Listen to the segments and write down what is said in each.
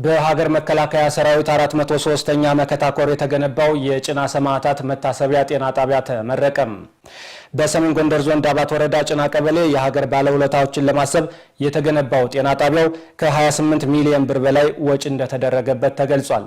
በሀገር መከላከያ ሰራዊት 403ኛ መከታ ኮር የተገነባው የጭና ሰማዕታት መታሰቢያ ጤና ጣቢያ ተመረቀም። በሰሜን ጎንደር ዞን ዳባት ወረዳ ጭና ቀበሌ የሀገር ባለውለታዎችን ለማሰብ የተገነባው ጤና ጣቢያው ከ28 ሚሊዮን ብር በላይ ወጪ እንደተደረገበት ተገልጿል።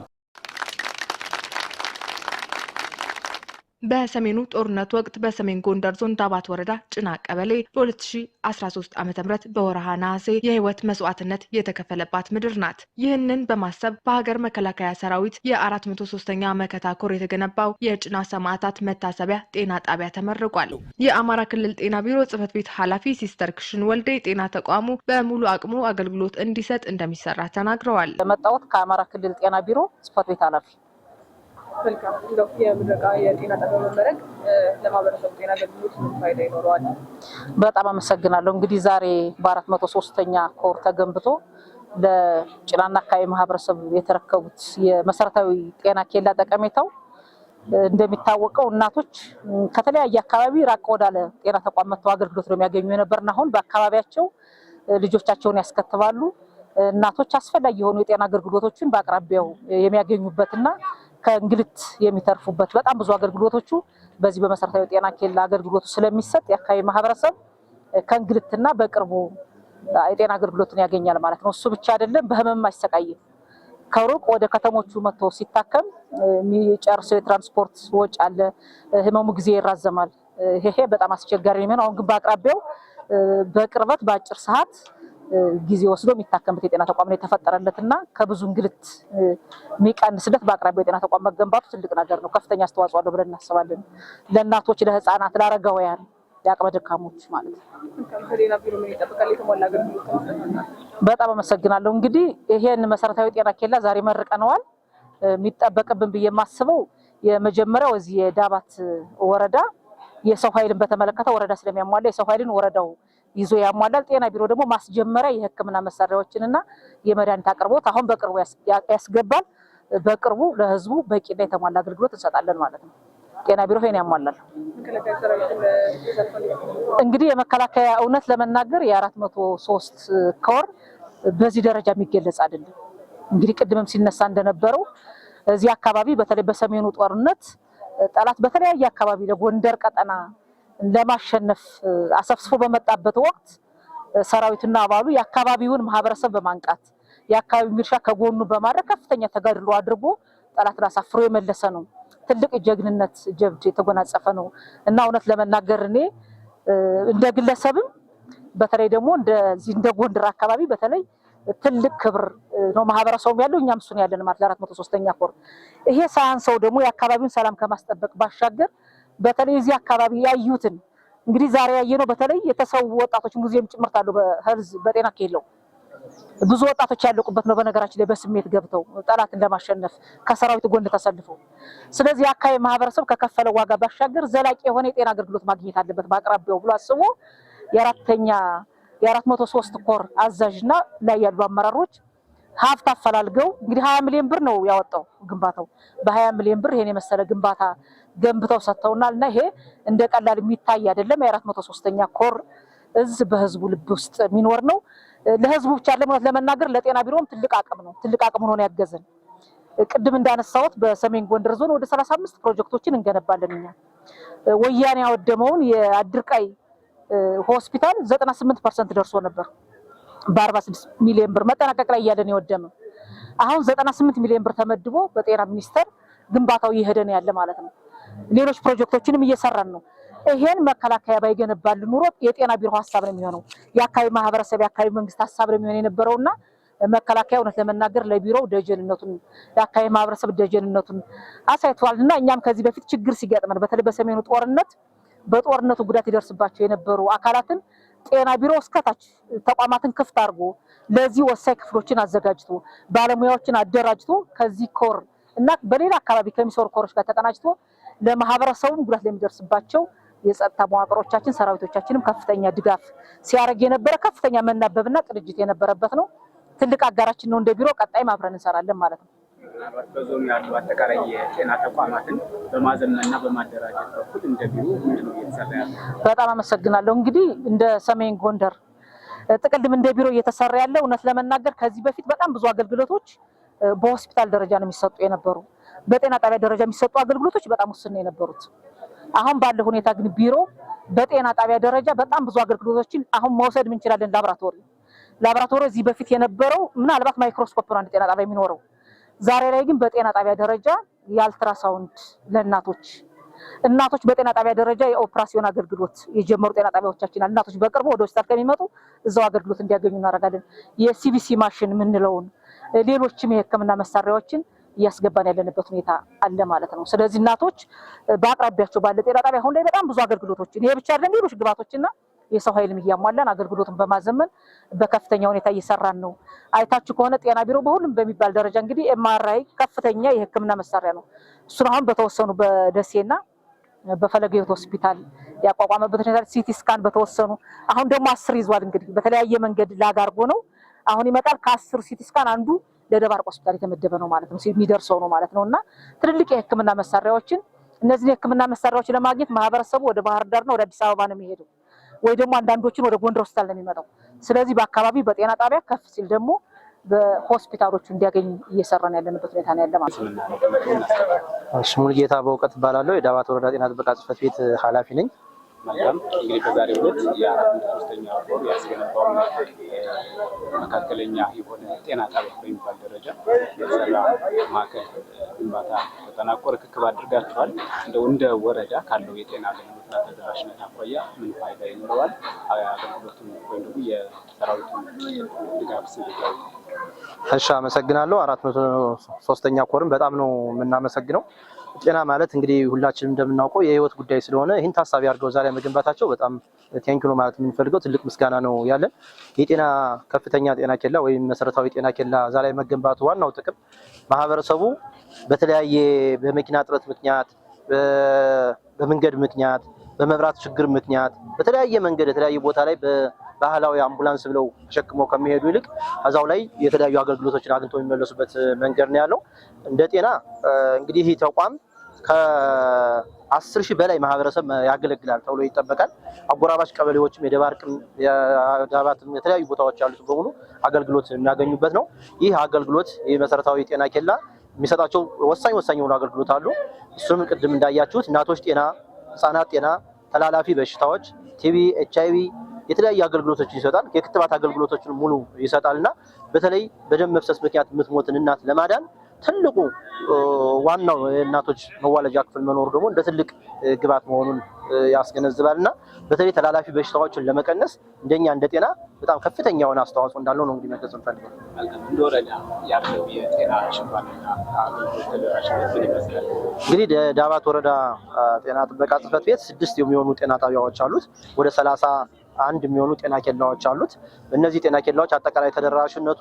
በሰሜኑ ጦርነት ወቅት በሰሜን ጎንደር ዞን ዳባት ወረዳ ጭና ቀበሌ በ2013 ዓ.ም በወርሃ ነሐሴ የህይወት መስዋዕትነት የተከፈለባት ምድር ናት። ይህንን በማሰብ በሀገር መከላከያ ሰራዊት የ403ኛ መከታ ኮር የተገነባው የጭና ሰማዕታት መታሰቢያ ጤና ጣቢያ ተመርቋል። የአማራ ክልል ጤና ቢሮ ጽሕፈት ቤት ኃላፊ ሲስተር ክሽን ወልዴ ጤና ተቋሙ በሙሉ አቅሙ አገልግሎት እንዲሰጥ እንደሚሰራ ተናግረዋል። የመጣሁት ከአማራ ክልል ጤና ቢሮ ጽሕፈት ቤት ኃላፊ መልካም እንደው የምረቃ የጤና ጣቢያ መመረቅ ለማህበረሰቡ ጤና አገልግሎት ፋይዳ ይኖረዋል? በጣም አመሰግናለሁ። እንግዲህ ዛሬ በ403ኛ ኮር ተገንብቶ ለጭናና አካባቢ ማህበረሰብ የተረከቡት የመሰረታዊ ጤና ኬላ ጠቀሜታው እንደሚታወቀው እናቶች ከተለያየ አካባቢ ራቅ ወዳለ ጤና ተቋም መጥተው አገልግሎት ነው የሚያገኙ የነበርና አሁን በአካባቢያቸው ልጆቻቸውን ያስከትባሉ። እናቶች አስፈላጊ የሆኑ የጤና አገልግሎቶችን በአቅራቢያው የሚያገኙበትና ከእንግልት የሚተርፉበት በጣም ብዙ አገልግሎቶቹ በዚህ በመሰረታዊ ጤና ኬላ አገልግሎቱ ስለሚሰጥ የአካባቢ ማህበረሰብ ከእንግልትና በቅርቡ የጤና አገልግሎትን ያገኛል ማለት ነው። እሱ ብቻ አይደለም፣ በህመም አይሰቃይም። ከሩቅ ወደ ከተሞቹ መጥቶ ሲታከም የሚጨርሰው የትራንስፖርት ወጪ አለ፣ ህመሙ ጊዜ ይራዘማል። ይሄ በጣም አስቸጋሪ ነው። አሁን ግን በአቅራቢያው በቅርበት በአጭር ሰዓት ጊዜ ወስዶ የሚታከምበት የጤና ተቋም ነው የተፈጠረለትና ከብዙ እንግልት የሚቀንስለት በአቅራቢያው የጤና ተቋም መገንባቱ ትልቅ ነገር ነው። ከፍተኛ አስተዋጽኦ አለው ብለን እናስባለን። ለእናቶች፣ ለህፃናት፣ ለአረጋውያን፣ ለአቅመ ደካሞች ማለት ነው። በጣም አመሰግናለሁ። እንግዲህ ይሄን መሰረታዊ ጤና ኬላ ዛሬ መርቀነዋል። የሚጠበቅብን ብዬ የማስበው የመጀመሪያው እዚህ የዳባት ወረዳ የሰው ኃይልን በተመለከተ ወረዳ ስለሚያሟላ የሰው ኃይልን ወረዳው ይዞ ያሟላል። ጤና ቢሮ ደግሞ ማስጀመሪያ የህክምና መሳሪያዎችንና የመድኃኒት አቅርቦት አሁን በቅርቡ ያስገባል። በቅርቡ ለህዝቡ በቂና የተሟላ አገልግሎት እንሰጣለን ማለት ነው። ጤና ቢሮ ይሄን ያሟላል። እንግዲህ የመከላከያ እውነት ለመናገር የ403 ኮር በዚህ ደረጃ የሚገለጽ አይደለም። እንግዲህ ቅድምም ሲነሳ እንደነበረው እዚህ አካባቢ በተለይ በሰሜኑ ጦርነት ጠላት በተለያየ አካባቢ ለጎንደር ቀጠና ለማሸነፍ አሰፍስፎ በመጣበት ወቅት ሰራዊቱና አባሉ የአካባቢውን ማህበረሰብ በማንቃት የአካባቢው ሚሊሻ ከጎኑ በማድረግ ከፍተኛ ተጋድሎ አድርጎ ጠላትን አሳፍሮ የመለሰ ነው። ትልቅ ጀግንነት ጀብድ የተጎናጸፈ ነው እና እውነት ለመናገር እኔ እንደ ግለሰብም በተለይ ደግሞ እንደ ጎንደር አካባቢ በተለይ ትልቅ ክብር ነው ማህበረሰቡም ያለው እኛም እሱን ያለን ማለት ለ403ኛ ኮር ይሄ ሳያንሰው ደግሞ የአካባቢውን ሰላም ከማስጠበቅ ባሻገር በተለይ እዚህ አካባቢ ያዩትን እንግዲህ ዛሬ ያየነው በተለይ የተሰው ወጣቶች ሙዚየም ጭምርት አለው በህልዝ በጤና ኬላው ብዙ ወጣቶች ያለቁበት ነው። በነገራችን ላይ በስሜት ገብተው ጠላትን ለማሸነፍ ከሰራዊቱ ጎን ተሰልፈው ስለዚህ አካባቢ ማህበረሰብ ከከፈለ ዋጋ ባሻገር ዘላቂ የሆነ የጤና አገልግሎት ማግኘት አለበት በአቅራቢያው ብሎ አስቦ የ403 ኮር አዛዥና ላይ ያሉ አመራሮች ሀብት አፈላልገው እንግዲህ 20 ሚሊዮን ብር ነው ያወጣው ግንባታው። በ20 ሚሊዮን ብር ይሄን የመሰለ ግንባታ ገንብተው ሰጥተውናልና ይሄ እንደ ቀላል የሚታይ አይደለም። የ403ኛ ኮር እዝ በህዝቡ ልብ ውስጥ የሚኖር ነው። ለህዝቡ ብቻ ለመናገር ለጤና ቢሮም ትልቅ አቅም ነው። ትልቅ አቅም ሆኖ ያገዘን ቅድም እንዳነሳሁት በሰሜን ጎንደር ዞን ወደ 35 ፕሮጀክቶችን እንገነባለን። እኛ ወያኔ ያወደመውን የአድርቃይ ሆስፒታል 98% ደርሶ ነበር። በ46 ሚሊዮን ብር መጠናቀቅ ላይ ያለን የወደመ አሁን 98 ሚሊዮን ብር ተመድቦ በጤና ሚኒስቴር ግንባታው እየሄደን ያለ ማለት ነው። ሌሎች ፕሮጀክቶችንም እየሰራን ነው። ይሄን መከላከያ ባይገነባልን ኑሮ የጤና ቢሮ ሐሳብ ነው የሚሆነው። የአካባቢ ማህበረሰብ የአካባቢ መንግስት ሐሳብ ነው የሚሆነው የነበረውና መከላከያ እውነት ለመናገር ለቢሮው ደጀንነቱን የአካባቢ ማህበረሰብ ደጀንነቱን አሳይቷልና እኛም ከዚህ በፊት ችግር ሲገጥመን በተለይ በሰሜኑ ጦርነት በጦርነቱ ጉዳት ይደርስባቸው የነበሩ አካላትን ጤና ቢሮ እስከታች ተቋማትን ክፍት አድርጎ ለዚህ ወሳኝ ክፍሎችን አዘጋጅቶ ባለሙያዎችን አደራጅቶ ከዚህ ኮር እና በሌላ አካባቢ ከሚሰሩ ኮሮች ጋር ተቀናጅቶ ለማህበረሰቡ ጉዳት ለሚደርስባቸው የጸጥታ መዋቅሮቻችን ሰራዊቶቻችንም ከፍተኛ ድጋፍ ሲያደርግ የነበረ ከፍተኛ መናበብና ቅንጅት የነበረበት ነው። ትልቅ አጋራችን ነው። እንደ ቢሮ ቀጣይም አብረን እንሰራለን ማለት ነው። በዞኑ ያሉ አጠቃላይ የጤና ተቋማትን በማዘመንና በማደራጀት በኩል እንደ ቢሮ ምንድነው እየተሰራ ያለው? በጣም አመሰግናለሁ። እንግዲህ እንደ ሰሜን ጎንደር ጥቅልም እንደ ቢሮ እየተሰራ ያለው እውነት ለመናገር ከዚህ በፊት በጣም ብዙ አገልግሎቶች በሆስፒታል ደረጃ ነው የሚሰጡ የነበሩ። በጤና ጣቢያ ደረጃ የሚሰጡ አገልግሎቶች በጣም ውስን ነው የነበሩት። አሁን ባለው ሁኔታ ግን ቢሮ በጤና ጣቢያ ደረጃ በጣም ብዙ አገልግሎቶችን አሁን መውሰድ እንችላለን። ላብራቶሪ እዚህ በፊት የነበረው ምናልባት ማይክሮስኮፕ ነው አንድ ጤና ጣቢያ የሚኖረው። ዛሬ ላይ ግን በጤና ጣቢያ ደረጃ የአልትራሳውንድ ለእናቶች በጤና ጣቢያ ደረጃ የኦፕራሲዮን አገልግሎት የጀመሩ ጤና ጣቢያዎቻችን አሉ። እናቶች በቅርቡ ወደ ሆስፒታል ከሚመጡ እዛው አገልግሎት እንዲያገኙ እናደርጋለን። የሲቢሲ ማሽን የምንለውን ሌሎችም የሕክምና መሳሪያዎችን እያስገባን ያለንበት ሁኔታ አለ ማለት ነው። ስለዚህ እናቶች በአቅራቢያቸው ባለ ጤና ጣቢያ አሁን ላይ በጣም ብዙ አገልግሎቶችን ይሄ ብቻ አይደለም፣ ሌሎች ግብዓቶችና የሰው ኃይልም እያሟላን አገልግሎቱን በማዘመን በከፍተኛ ሁኔታ እየሰራን ነው። አይታችሁ ከሆነ ጤና ቢሮ በሁሉም በሚባል ደረጃ እንግዲህ ኤምአርአይ ከፍተኛ የሕክምና መሳሪያ ነው። እሱን አሁን በተወሰኑ በደሴና በፈለገ ሕይወት ሆስፒታል ያቋቋመበት ሁኔታ፣ ሲቲ ስካን በተወሰኑ አሁን ደግሞ 10 ይዟል። እንግዲህ በተለያየ መንገድ ላጋርጎ ነው አሁን ይመጣል። ከ10 ሲቲ ስካን አንዱ ለደባርቅ ሆስፒታል የተመደበ ነው ማለት ነው፣ የሚደርሰው ነው ማለት ነውና ትልልቅ የሕክምና መሳሪያዎችን እነዚህ የሕክምና መሳሪያዎች ለማግኘት ማህበረሰቡ ወደ ባህር ዳርና ወደ አዲስ አበባ ነው የሚሄደው ወይ ደግሞ አንዳንዶችን ወደ ጎንደር ሆስፒታል ነው የሚመጣው። ስለዚህ በአካባቢ በጤና ጣቢያ ከፍ ሲል ደግሞ በሆስፒታሎቹ እንዲያገኝ እየሰራን ያለንበት ሁኔታ ነው ያለ ማለት ነው። ሙሉጌታ በእውቀት እባላለሁ። የዳባት ወረዳ ጤና ጥበቃ ጽሕፈት ቤት ኃላፊ ነኝ። መልካም እንግዲህ በዛሬው ዕለት የ403ኛ ወር ያስገነባው መካከለኛ የሆነ ጤና ጣቢያ በሚባል ደረጃ የተሰራ ማዕከል ግንባታ ተጠናቆ ርክክብ አድርጋችኋል። እንደ ወረዳ ካለው የጤና አገልግሎትና ተደራሽነት አኳያ ምን ፋይዳ ይኖረዋል? አገልግሎቱን ወይም ደግሞ የሰራዊቱን ድጋፍ ስንድጋው? እሺ፣ አመሰግናለሁ። 403ኛ ኮርም በጣም ነው የምናመሰግነው። ጤና ማለት እንግዲህ ሁላችንም እንደምናውቀው የህይወት ጉዳይ ስለሆነ ይህን ታሳቢ አድርገው ዛሬ መገንባታቸው በጣም ቴንኪው ነው ማለት የምንፈልገው። ትልቅ ምስጋና ነው ያለን። የጤና ከፍተኛ ጤና ኬላ ወይም መሰረታዊ ጤና ኬላ ዛሬ መገንባቱ ዋናው ጥቅም ማህበረሰቡ በተለያየ በመኪና እጥረት ምክንያት፣ በመንገድ ምክንያት፣ በመብራት ችግር ምክንያት በተለያየ መንገድ የተለያየ ቦታ ላይ ባህላዊ አምቡላንስ ብለው ተሸክመው ከሚሄዱ ይልቅ እዛው ላይ የተለያዩ አገልግሎቶችን አግኝተው የሚመለሱበት መንገድ ነው ያለው። እንደ ጤና እንግዲህ ይህ ተቋም ከ10 ሺህ በላይ ማህበረሰብ ያገለግላል ተብሎ ይጠበቃል። አጎራባች ቀበሌዎችም የደባርቅም የዳባትም የተለያዩ ቦታዎች ያሉት በሙሉ አገልግሎት የሚያገኙበት ነው። ይህ አገልግሎት የመሰረታዊ ጤና ኬላ የሚሰጣቸው ወሳኝ የሆኑ አገልግሎት አሉ። እሱም ቅድም እንዳያችሁት እናቶች ጤና፣ ህፃናት ጤና፣ ተላላፊ በሽታዎች ቲቪ፣ ኤችአይቪ የተለያዩ አገልግሎቶችን ይሰጣል። የክትባት አገልግሎቶችን ሙሉ ይሰጣልና በተለይ በደም መፍሰስ ምክንያት የምትሞትን እናት ለማዳን ትልቁ ዋናው የእናቶች መዋለጃ ክፍል መኖሩ ደግሞ እንደ ትልቅ ግብዓት መሆኑን ያስገነዝባልና በተለይ ተላላፊ በሽታዎችን ለመቀነስ እንደኛ እንደ ጤና በጣም ከፍተኛ የሆነ አስተዋጽኦ እንዳለው ነው እንግዲህ መገለጽ እንፈልጋለን። እንደ ወረዳ ያለው የጤና ሽፋንና አገልግሎት ተደራሽነት ምን ይመስላል? እንግዲህ ዳባት ወረዳ ጤና ጥበቃ ጽሕፈት ቤት 6 የሚሆኑ ጤና ጣቢያዎች አሉት። ወደ 31 የሚሆኑ ጤና ኬላዎች አሉት። እነዚህ ጤና ኬላዎች አጠቃላይ ተደራሽነቱ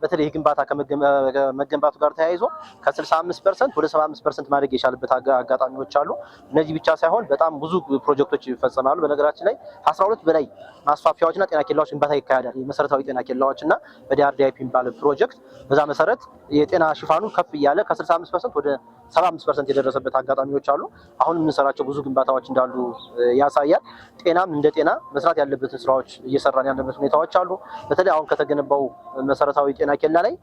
በተለይ ግንባታ ከመገንባቱ ጋር ተያይዞ ከ65% ወደ 75% ማደግ የቻለበት አጋጣሚዎች አሉ። እነዚህ ብቻ ሳይሆን በጣም ብዙ ፕሮጀክቶች ይፈጸማሉ። በነገራችን ላይ 12 በላይ ማስፋፊያዎችና ጤና ኬላዎች ግንባታ ይካሄዳል። የመሰረታዊ ጤና ኬላዎችና በዲአርዲአይፒ የሚባል ፕሮጀክት በዛ መሰረት የጤና ሽፋኑ ከፍ እያለ ከ65% ወደ 75% የደረሰበት አጋጣሚዎች አሉ። አሁን የምንሰራቸው ብዙ ግንባታዎች እንዳሉ ያሳያል። ጤናም እንደ ጤና መስራት ያለበትን ስራዎች እየሰራን ያለበት ሁኔታዎች አሉ። በተለይ አሁን ከተገነባው መሰረታዊ ጤና ኬላ ላይ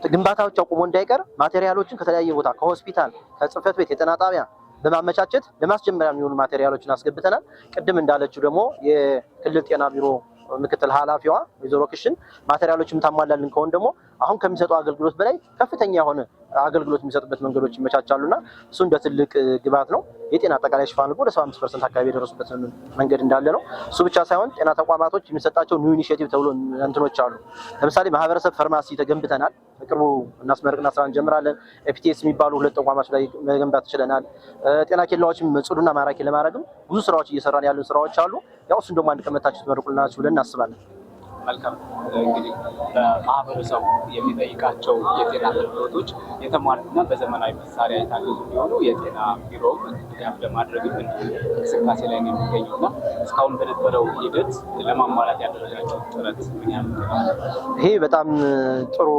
ግንባታዎች አቁሞ እንዳይቀር ማቴሪያሎችን ከተለያየ ቦታ ከሆስፒታል፣ ከጽሕፈት ቤት፣ የጤና ጣቢያ በማመቻቸት ለማስጀመሪያ የሚሆኑ ማቴሪያሎችን አስገብተናል። ቅድም እንዳለችው ደግሞ የክልል ጤና ቢሮ ምክትል ኃላፊዋ ወይዘሮ ክሽን ማቴሪያሎችን ታሟላልን ከሆነ ደግሞ አሁን ከሚሰጠው አገልግሎት በላይ ከፍተኛ የሆነ አገልግሎት የሚሰጥበት መንገዶች ይመቻቻሉና እሱ እንደ ትልቅ ግብዓት ነው። የጤና አጠቃላይ ሽፋን ወደ 75% አካባቢ የደረሱበት መንገድ እንዳለ ነው። እሱ ብቻ ሳይሆን ጤና ተቋማቶች የሚሰጣቸው ኒው ኢኒሺየቲቭ ተብሎ እንትኖች አሉ። ለምሳሌ ማህበረሰብ ፋርማሲ ተገንብተናል። በቅርቡ እናስመርቅና ስራ እንጀምራለን። ኤፒቲኤስ የሚባሉ 2 ተቋማት ላይ መገንባት ችለናል። ጤና ኬላዎችም ጽዱና ማራኪ ለማድረግም ብዙ ስራዎች እየሰራን ያሉ ስራዎች አሉ። ያው እሱን ደግሞ አንድ ቀመታችሁ ትመርቁልናችሁ ብለን እናስባለን። መልካም እንግዲህ በማህበረሰቡ የሚጠይቃቸው የጤና አገልግሎቶች የተሟሉና በዘመናዊ መሳሪያ የታገዙ እንዲሆኑ የጤና ቢሮ ድጋፍ ለማድረግ እንቅስቃሴ ላይ ነው የሚገኘውና እስካሁን በነበረው ሂደት ለማሟላት ያደረጋቸው ጥረት ምን ያህል? ይሄ በጣም ጥሩ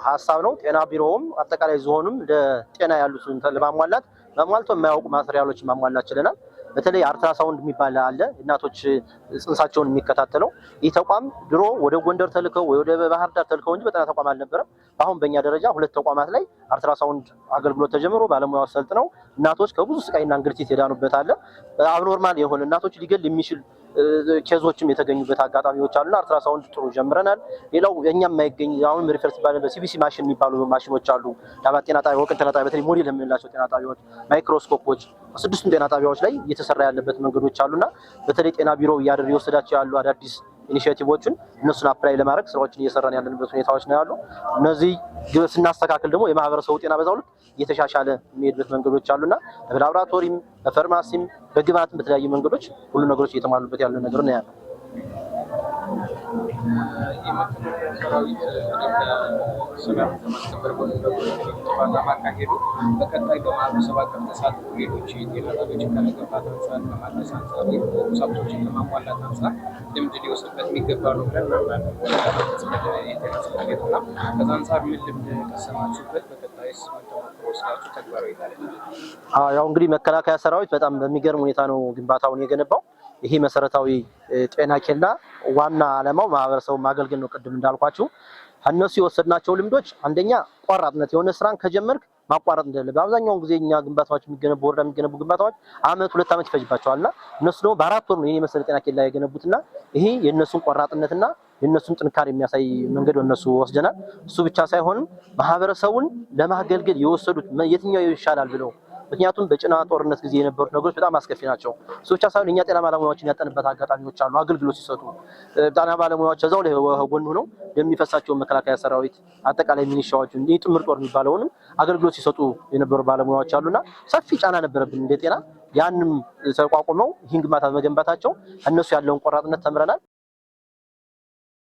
ሀሳብ ነው። ጤና ቢሮውም አጠቃላይ ዞኑም ለጤና ያሉትን ለማሟላት ማሟልቶ የማያውቁ ማቴሪያሎችን ማሟላት ችለናል። በተለይ አልትራሳውንድ የሚባል አለ እናቶች ጽንሳቸውን የሚከታተለው ይህ ተቋም ድሮ ወደ ጎንደር ተልከው ወደ ባህር ዳር ተልከው እንጂ በጤና ተቋም አልነበረም። አሁን በእኛ ደረጃ 2 ተቋማት ላይ አልትራሳውንድ አገልግሎት ተጀምሮ ባለሙያዎች ሰልጥነው እናቶች ከብዙ ስቃይና እንግልት የዳኑበት አለ። አብኖርማል የሆነ እናቶች ሊገል የሚችል ኬዞችም የተገኙበት አጋጣሚዎች አሉና አልትራሳውንድ ጥሩ ጀምረናል። ሌላው የኛም የማይገኝ አሁን ሪፈርስ ባለ በሲቢሲ ማሽን የሚባሉ ማሽኖች አሉ። ዳባት ጤና ጣቢያ ወቅት ጤና ጣቢያ በተለይ ሞዴል የምንላቸው ጤና ጣቢያዎች ማይክሮስኮፖች 6ቱም ጤና ጣቢያዎች ላይ እየተሰራ ያለበት መንገዶች አሉና በተለይ ጤና ቢሮ እየወሰዳቸው ያሉ አዳዲስ ኢኒሺዬቲቮችን እነሱን አፕላይ ለማድረግ ስራዎችን እየሰራን ያለንበት ሁኔታዎች ነው ያሉ። እነዚህ ስናስተካክል ደግሞ የማህበረሰቡ ጤና በዛው ልክ እየተሻሻለ የሚሄድበት መንገዶች አሉና በላቦራቶሪም በፋርማሲም በግብአትም በተለያዩ መንገዶች ሁሉ ነገሮች እየተሟሉበት ያለ ነገር ነው ያለው። በቀጣይ በማህበረሰብ አቀፍ ተሳትፎ ሌሎች የጤና ጣቢያዎችን ከመገንባት አንጻር ከማድረስ አንጻር ቁሳቁሶችን ከማሟላት አንጻር ልምድ ሊወስድበት የሚገባ ነው ብለን እናምናለን። ከዛ አንጻር ምን ልምድ ቀሰማችሁበት? በቀጣይስ ምን ተሞክሮ ወስዳችሁ ተግባራዊ ታደርጋላችሁ? ያው እንግዲህ መከላከያ ሰራዊት በጣም በሚገርም ሁኔታ ነው ግንባታውን የገነባው። ይሄ መሰረታዊ ጤና ኬላ ዋና ዓላማው ማህበረሰቡን ማገልገል ነው። ቅድም እንዳልኳችሁ እነሱ የወሰድናቸው ልምዶች አንደኛ ቋራጥነት የሆነ ስራን ከጀመርክ ማቋረጥ እንደሌለ በአብዛኛው ጊዜ እኛ ግንባታዎች የሚገነቡ ወረዳ የሚገነቡ ግንባታዎች አመት 2 አመት ይፈጅባቸዋልና እነሱ ደግሞ በ4 ወር ነው ይሄ መሰረታዊ ጤና ኬላ የገነቡትና ይሄ የነሱን ቋራጥነትና የነሱን ጥንካሬ የሚያሳይ መንገድ እነሱ ወስደናል። እሱ ብቻ ሳይሆን ማህበረሰቡን ለማገልገል የወሰዱት የትኛው ይሻላል ብለው ምክንያቱም በጭና ጦርነት ጊዜ የነበሩት ነገሮች በጣም አስከፊ ናቸው። እሱ ብቻ ሳይሆን እኛ ጤና ባለሙያዎችን ያጠንበት አጋጣሚዎች አሉ። አገልግሎት ሲሰጡ ጤና ባለሙያዎች እዛው ላይ ጎን ሆነው የሚፈሳቸው መከላከያ ሰራዊት አጠቃላይ ሚኒሻዎች እንደ ጥምር ጦር የሚባለውንም አገልግሎት ሲሰጡ የነበሩ ባለሙያዎች አሉና ሰፊ ጫና ነበረብን እንደ ጤና። ያንም ተቋቁመው ይህን ግንባታ መገንባታቸው እነሱ ያለውን ቆራጥነት ተምረናል።